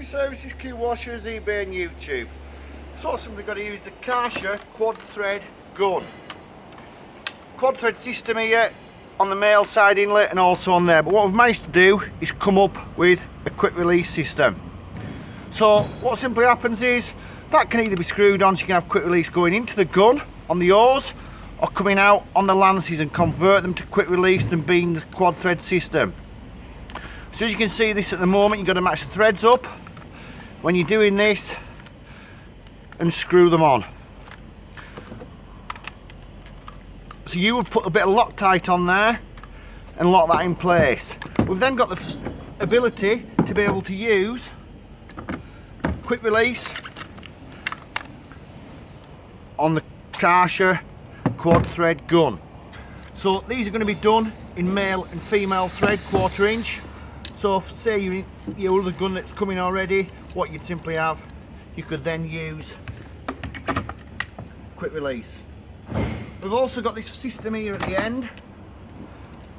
Services, Qwashers, eBay and YouTube. So something got to use the Karcher quad thread gun. Quad thread system here on the male side inlet and also on there. But what we've managed to do is come up with a quick release system. So what simply happens is that can either be screwed on so you can have quick release going into the gun on the hose or coming out on the lances and convert them to quick release and being the quad thread system. So as you can see this at the moment, you've got to match the threads up when you're doing this and screw them on. So you would put a bit of Loctite on there and lock that in place. We've then got the ability to be able to use quick release on the Karcher quad thread gun. So these are going to be done in male and female thread, 1/4 inch. So if, say your other gun that's coming already, what you'd simply have, you could then use quick release. We've also got this system here at the end.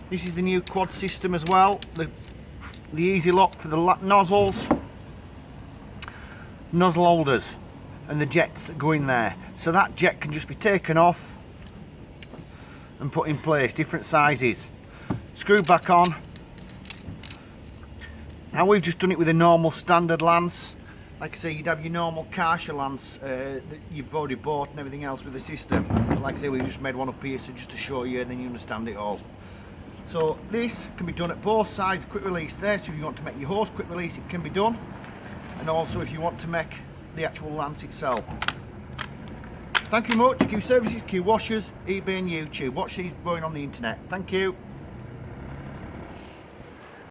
This is the new quad system as well. The Easylock for the nozzles, nozzle holders and the jets that go in there. So that jet can just be taken off and put in place, different sizes. Screwed back on. Now we've just done it with a normal standard lance. Like I say, you'd have your normal Karcher lance that you've already bought and everything else with the system. But like I say, we've just made one up here so just to show you and then you understand it all. So this can be done at both sides, quick release there, so if you want to make your hose quick release it can be done. And also if you want to make the actual lance itself. Thank you much. Q Services, Qwashers, eBay and YouTube. Watch these going on the internet. Thank you.